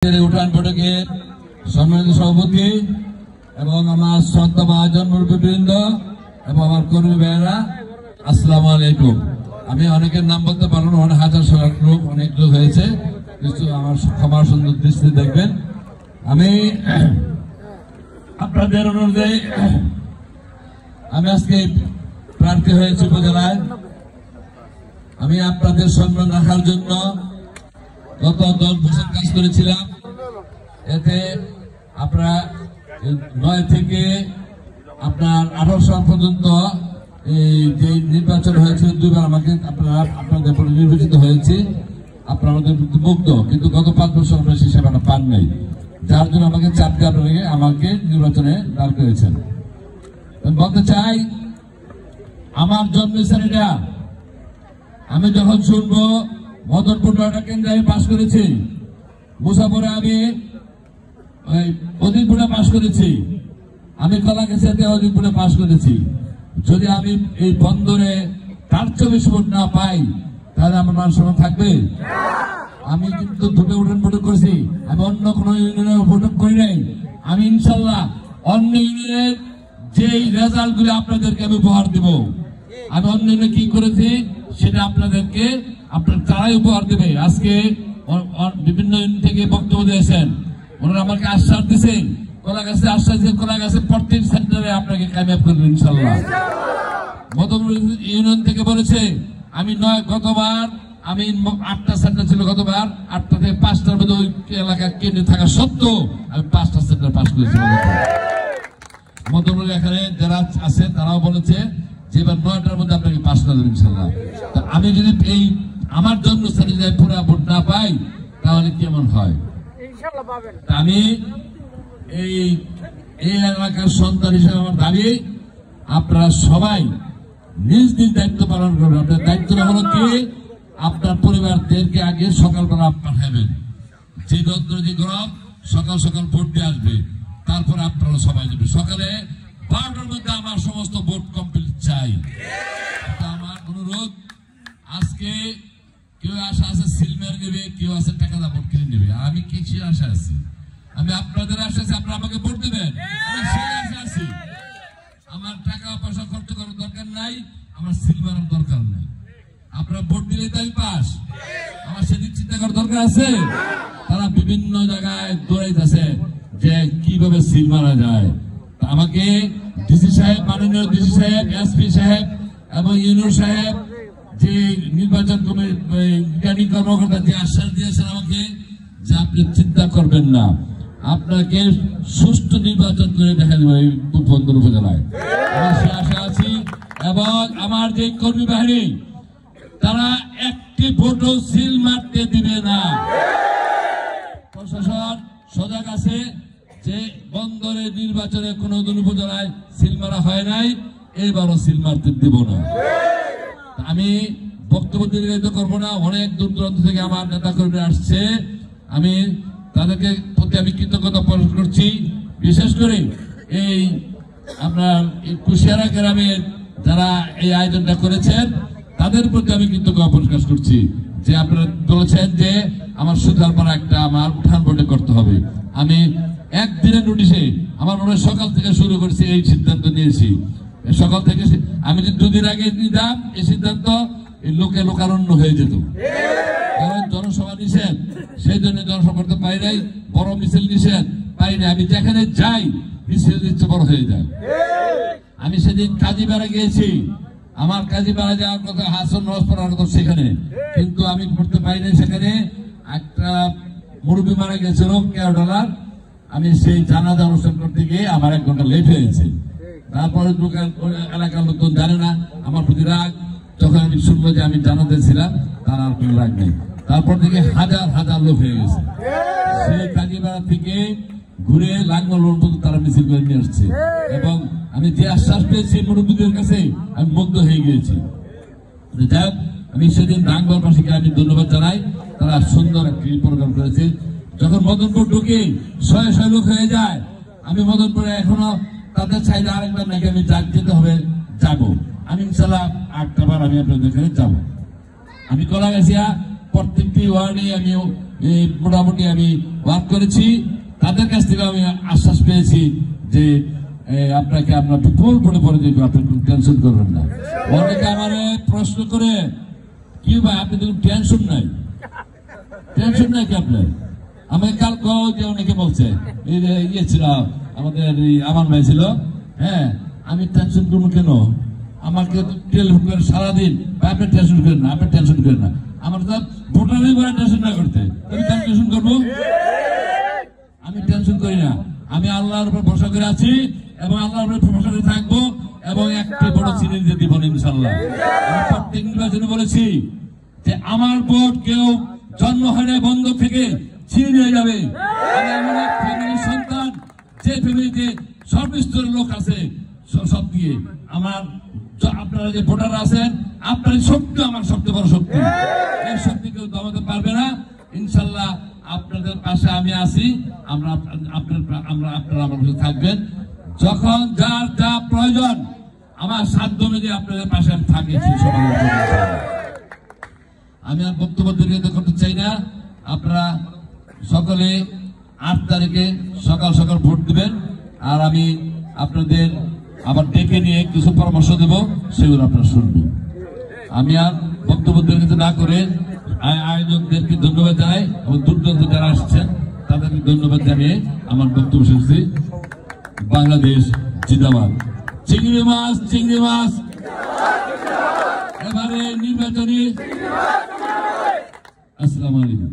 উঠান বৈঠকের সম্মানিত সভাপতি এবং আমার শ্রদ্ধা মহাজন মুরব্বীবৃন্দ এবং আমার কর্মী ভাইয়েরা, আসসালামু আলাইকুম। আমি অনেকের নাম বলতে পারলাম, অনেক হাজার লোক অনেক লোক হয়েছে, কিছু আমার ক্ষমার সুন্দর দৃষ্টি দেখবেন। আমি আপনাদের অনুরোধে আমি আজকে প্রার্থী হয়েছি উপজেলায়। আমি আপনাদের সম্মান রাখার জন্য গত 10 বছর কাজ করেছিলাম। এতে আপনারা 9 থেকে আপনার 18 সাল পর্যন্ত এই যে নির্বাচন হয়েছে, 2বার আমাকে আপনাদের উপরে নির্বাচিত হয়েছে। আপনারা আমাদের মুগ্ধ, কিন্তু গত 5 বছর আমরা সেই সেবাটা পান নাই, যার জন্য আমাকে চাপ দিয়ে আপনারা আমাকে নির্বাচনে দাঁড় করেছেন। আমি বলতে চাই, আমার জন্মস্থান এটা। আমি যখন শুনবো মদনপুর কেন্দ্রে আমি পাশ করেছি, মুসাফরে আমি অধিকপুরে পাশ করেছি, আমি কলাগাছিতে অধিকপুরে পাশ করেছি। যদি আমি এই বন্দরে তার 24 ভোট না পাই, তাহলে আমার মান সম্মান থাকবে? আমি কিন্তু দুটো উঠান বৈঠক করেছি, আমি অন্য কোন ইউনিয়নে বৈঠক করি নাই। আমি ইনশাল্লাহ অন্য ইউনিয়নের যেই রেজাল্ট গুলো আপনাদেরকে আমি উপহার দিব। আমি অন্য ইউনিয়নে কি করেছি সেটা আপনাদেরকে তারাই উপহার দেবে। আজকে বিভিন্ন ইউনিয়ন থেকে বক্তব্য দিয়েছেন, ওনারা আমাকে আশ্বাস দিচ্ছে, কলাগাছে আশ্বাস দিয়ে কলাগাছে প্রত্যেক সেন্টারে আপনাকে কামিয়াব করবেন ইনশাল্লাহ। মদনপুর ইউনিয়ন থেকে বলেছে, আমি গতবার আমি 8টা সেন্টার ছিল, গতবার 8টা থেকে 5টার মধ্যে ওই এলাকা কেন্দ্রে থাকা সত্ত্বেও আমি 5টা সেন্টার পাস করেছি। মদনপুর এখানে যারা আছে তারাও বলেছে যে এবার 9টার মধ্যে আপনাকে পাস করে দেবেন ইনশাল্লাহ। আমি যদি এই আমার জন্মস্থানে যদি পুরা ভোট না পাই, তাহলে কেমন হয়? আমি এই এলাকার সন্তান হিসেবে আমার দাবি, আপনারা সবাই নিজ নিজ দায়িত্ব পালন করবেন। আপনার দায়িত্বটা হলো কি, আপনার পরিবারদেরকে আগে সকালবেলা পাঠাবেন, যে দত্ত যে গরম সকাল সকাল ভোট দিয়ে আসবে, তারপরে আপনারা সবাই যাবে। সকালে 12টার মধ্যে আমার সমস্ত ভোট কমপ্লিট চাই। আমার অনুরোধ, আজকে কেউ আশা আছে সিলমার নেবে, কেউ আছে টাকা দা ভোট কিনে নেবে। আমি কিছু আশা আছি, আমি আপনাদের আশা আছি, আপনারা আমাকে ভোট দেবেন, আমি সেই আশা আছি। আমার টাকা পয়সা খরচ করার দরকার নাই, আমার সিলমারের দরকার নাই। আপনারা ভোট দিলে তো আমি পাস, আমার সেদিক চিন্তা করার দরকার আছে? তারা বিভিন্ন জায়গায় দৌড়াইতেছে যে কিভাবে সিল মারা যায়। আমাকে ডিসি সাহেব, মাননীয় ডিসি সাহেব, এসপি সাহেব এবং ইউনিয়ন সাহেব, যে নির্বাচন রিটার্নিং কর্মকর্তা যে আশ্বাস দিয়েছেন আমাকে, যে আপনি চিন্তা করবেন না, আপনাকে সুষ্ঠু নির্বাচন করে দেখা দেবে এই বন্দর উপজেলায়। আমি সে আশা আছি। এবং আমার যে কর্মী বাহিনী, তারা একটি ভোটও সিল মারতে দিবে না। প্রশাসন সজাগ আছে যে বন্দরে নির্বাচনে কোন উপজেলায় সিল মারা হয় নাই, এবারও সিল মারতে দিব না। আমি বক্তব্য দীর্ঘায়িত করবো না, অনেক দূর দূরান্ত থেকে আমার নেতা কর্মী আসছে, আমি তাদেরকে প্রতি আমি কৃতজ্ঞতা প্রকাশ করছি। বিশেষ করে এই আপনার কুশিয়ারা গ্রামের যারা এই আয়োজনটা করেছেন, তাদের প্রতি আমি কৃতজ্ঞতা প্রকাশ করছি, যে আপনারা বলেছেন যে আমার সুতারপাড়া একটা আমার উঠান বৈঠক করতে হবে। আমি একদিনের নোটিশে আমার মনে হয় সকাল থেকে শুরু করেছি, এই সিদ্ধান্ত নিয়েছি। সকাল থেকে আমি যদি 2 দিন আগে নিতাম এই সিদ্ধান্ত, এই লোকারণ্য হয়ে যেত। কারণ জনসভা নিষেধ, সেই জন্য জনসভা করতে পাই নাই, বড় মিছিল নিষেধ পাই নাই। আমি যেখানে যাই মিছিল দিচ্ছে বড় হয়ে যায়। আমি সেদিন কাজীপাড়া গিয়েছি, আমার কাজীপাড়া যাওয়ার কথা, হাসন রস পড়ার কথা সেখানে, কিন্তু আমি করতে পারি নাই। সেখানে একটা মুরব্বী মারা গেছিল $13। আমি সেই জানাজা অনুষ্ঠান করতে গিয়ে আমার 1 ঘন্টা লেট হয়েছে। তারপরে এলাকার লোকজন জানে না আমার প্রতি রাগ। যখন আমি শুনলো যে আমি জানাতে ছিলাম, তার আর কোনো রাগ নেই। তারপর থেকে হাজার হাজার লোক হয়ে গেছে। সেই কাজীপাড়া থেকে ঘুরে লাঙ্গল পর্যন্ত তারা মিছিল করে নিয়ে আসছে, এবং আমি যে আশ্বাস পেয়েছি মুরব্বীদের কাছে, আমি মুগ্ধ হয়ে গিয়েছি। যাই হোক, আমি সেদিন রাঙ্গলবাসীকে আমি ধন্যবাদ জানাই, তারা সুন্দর একটি প্রোগ্রাম করেছে। যখন মদনপুর ঢুকে 100 লোক হয়ে যায়, আমি মদনপুরে এখনো তাদের চাইলে আরেকবার নাকি আমি যেতে হবে, যাবো। আমি ইনশাল্লাহ 8টা বার আমি আপনাদের এখানে যাবো। আমি কলাগাছিয়া প্রত্যেকটি ওয়ার্ডে আমি মোটামুটি আমি ওয়ার্ক করেছি। তাদের কাছ থেকে আমি আশ্বাস পেয়েছি যে আপনাকে আপনার বিপুল পড়ে দেবে, আপনি টেনশন করবেন না। অনেকে আমার প্রশ্ন করে কি ভাই আপনি দেখুন টেনশন নাই কি আপনার? আমাকে কালকে যে অনেকে বলছে এই যে ইয়ে ছিল আমাদের আমার ভাই ছিল, হ্যাঁ আমি টেনশন করবো কেন? আমাকে টেলিফোন করে সারাদিন আপনি টেনশন করেন না, আমার তো ভোটারের করে টেনশন না করতে, আমি কেন টেনশন করবো? আমি টেনশন করি না, আমি আল্লাহর উপর ভরসা করে আছি এবং আল্লাহর উপর ভরসা করে থাকবো এবং একটি বড় চিনি দিতে দিব না ইনশাআল্লাহ। আমি প্রত্যেক নির্বাচনে বলেছি যে আমার ভোট কেউ জন্ম হয় না বন্ধ থেকে ছিনিয়ে নিয়ে যাবে। আমি এমন এক ফ্যামিলির সন্তান যে ফ্যামিলিতে সর্বস্তরের লোক আছে, সব দিয়ে আমার আপনারা যে ভোটার আছেন আপনার শক্তি আমার সবচেয়ে বড় শক্তি, এই শক্তি কেউ দমাতে পারবে না ইনশাল্লাহ। আপনাদের পাশে আমি আছি, আপনারা আমার পাশে থাকবেন, যখন যার যা প্রয়োজন আমার সাধ্য অনুযায়ী আপনাদের পাশে আমি থাকি। আমি আর বক্তব্য দীর্ঘায়িত করতে চাই না। আপনারা সকলে 8 তারিখে সকাল সকাল ভোট দিবেন, আর আমি আপনাদের আবার ডেকে নিয়ে কিছু পরামর্শ দেব, সেগুলো আপনারা শুনবেন। আমি আর বক্তব্য দীর্ঘায়িত না করে আয়োজকদেরকে ধন্যবাদ জানাই এবং দূরদূরান্ত যারা আসছেন তাদেরকে ধন্যবাদ জানিয়ে আমার বক্তব্য শুনছি। বাংলাদেশ জিন্দাবাদ। চিংড়ি মাছ এবারে নির্বাচনী। আসসালামু আলাইকুম।